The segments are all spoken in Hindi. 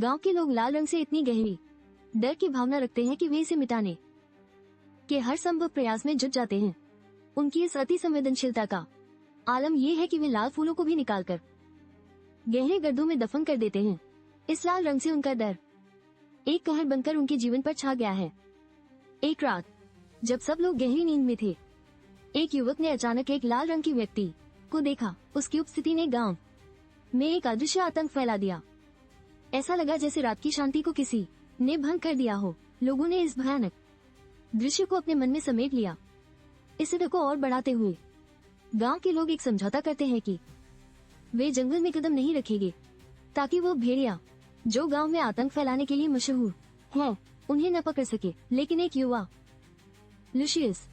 गांव के लोग लाल रंग से इतनी गहरी डर की भावना रखते हैं कि वे इसे मिटाने के हर संभव प्रयास में जुट जाते हैं। उनकी इस अति संवेदनशीलता का आलम यह है कि वे लाल फूलों को भी निकालकर गहरे गड्ढों में दफन कर देते हैं। इस लाल रंग से उनका डर एक कहर बनकर उनके जीवन पर छा गया है। एक रात जब सब लोग गहरी नींद में थे, एक युवक ने अचानक एक लाल रंग की व्यक्ति को देखा। उसकी उपस्थिति ने गांव में एक अदृश्य आतंक फैला दिया। ऐसा लगा जैसे रात की शांति को किसी ने भंग कर दिया हो। लोगों ने इस भयानक दृश्य को अपने मन में समेट लिया। इस डर को और बढ़ाते हुए गांव के लोग एक समझौता करते हैं कि वे जंगल में कदम नहीं रखेंगे ताकि वो भेड़िया जो गांव में आतंक फैलाने के लिए मशहूर है उन्हें न पकड़ सके। लेकिन एक युवा लुशियस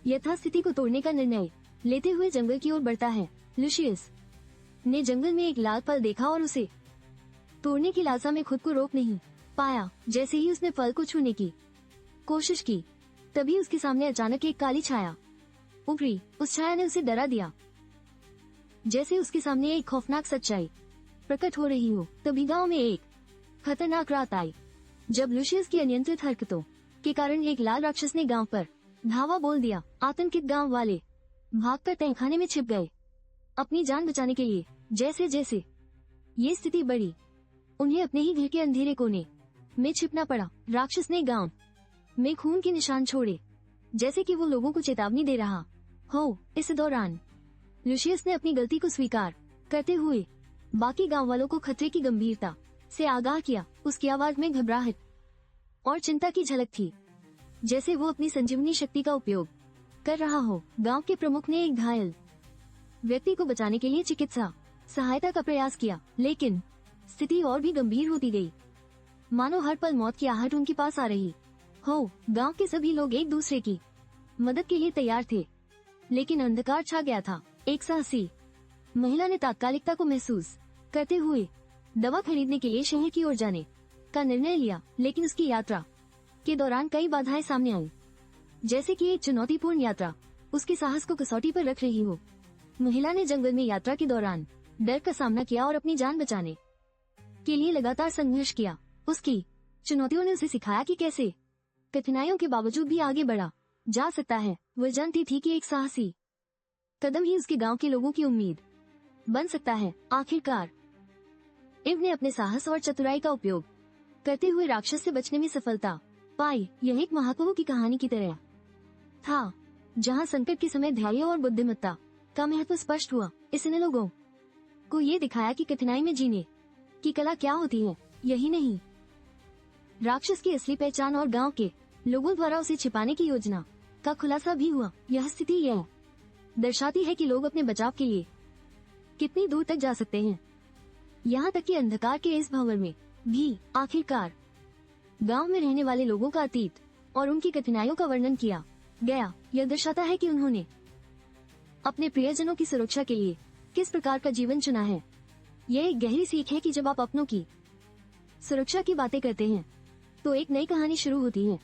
यथास्थिति को तोड़ने का निर्णय लेते हुए जंगल की ओर बढ़ता है। लुशियस ने जंगल में एक लाल फल देखा और उसे तोड़ने की लालसा में खुद को रोक नहीं पाया। जैसे ही उसने फल को छूने की कोशिश की, तभी उसके सामने अचानक एक काली छाया उभरी। उस छाया ने उसे डरा दिया, जैसे उसके सामने एक खौफनाक सच्चाई प्रकट हो रही हो। तभी गांव में एक खतरनाक रात आई, जब लुशियस की अनियंत्रित हरकतों के कारण एक लाल राक्षस ने गांव पर धावा बोल दिया। आतंकित गांव वाले भागकर तहखाने में छिप गए अपनी जान बचाने के लिए। जैसे जैसे ये स्थिति बढ़ी, उन्हें अपने ही घर के अंधेरे कोने में छिपना पड़ा। राक्षस ने गांव में खून के निशान छोड़े, जैसे कि वो लोगों को चेतावनी दे रहा हो। इस दौरान लुशियस ने अपनी गलती को स्वीकार करते हुए बाकी गांव वालों को खतरे की गंभीरता से आगाह किया। उसकी आवाज में घबराहट और चिंता की झलक थी, जैसे वो अपनी संजीवनी शक्ति का उपयोग कर रहा हो। गांव के प्रमुख ने एक घायल व्यक्ति को बचाने के लिए चिकित्सा सहायता का प्रयास किया, लेकिन स्थिति और भी गंभीर होती गई, मानो हर पल मौत की आहट उनके पास आ रही हो। गांव के सभी लोग एक दूसरे की मदद के लिए तैयार थे, लेकिन अंधकार छा गया था। एक साहसी महिला ने तात्कालिकता को महसूस करते हुए दवा खरीदने के लिए शहर की ओर जाने का निर्णय लिया, लेकिन उसकी यात्रा के दौरान कई बाधाएं सामने आई, जैसे कि एक चुनौतीपूर्ण यात्रा उसके साहस को कसौटी पर रख रही हो। महिला ने जंगल में यात्रा के दौरान डर का सामना किया और अपनी जान बचाने के लिए लगातार संघर्ष किया। उसकी चुनौतियों ने उसे सिखाया कि कैसे कठिनाइयों के बावजूद भी आगे बढ़ा जा सकता है। वह जानती थी कि एक साहसी कदम ही उसके गांव के लोगों की उम्मीद बन सकता है। आखिरकार इव ने अपने साहस और चतुराई का उपयोग करते हुए राक्षस से बचने में सफलता पाई। यह एक महाकाव्य की कहानी की तरह था, जहां संकट के समय धैर्य और बुद्धिमत्ता का महत्व स्पष्ट हुआ। इसने लोगों को ये दिखाया कि कठिनाई में जीने की कला क्या होती है। यही नहीं, राक्षस की असली पहचान और गांव के लोगों द्वारा उसे छिपाने की योजना का खुलासा भी हुआ। यह स्थिति यह दर्शाती है कि लोग अपने बचाव के लिए कितनी दूर तक जा सकते हैं, यहाँ तक कि अंधकार के इस भंवर में भी। आखिरकार गांव में रहने वाले लोगों का अतीत और उनकी कठिनाइयों का वर्णन किया गया। यह दर्शाता है कि उन्होंने अपने प्रियजनों की सुरक्षा के लिए किस प्रकार का जीवन चुना है। यह एक गहरी सीख है कि जब आप अपनों की सुरक्षा की बातें करते हैं, तो एक नई कहानी शुरू होती है।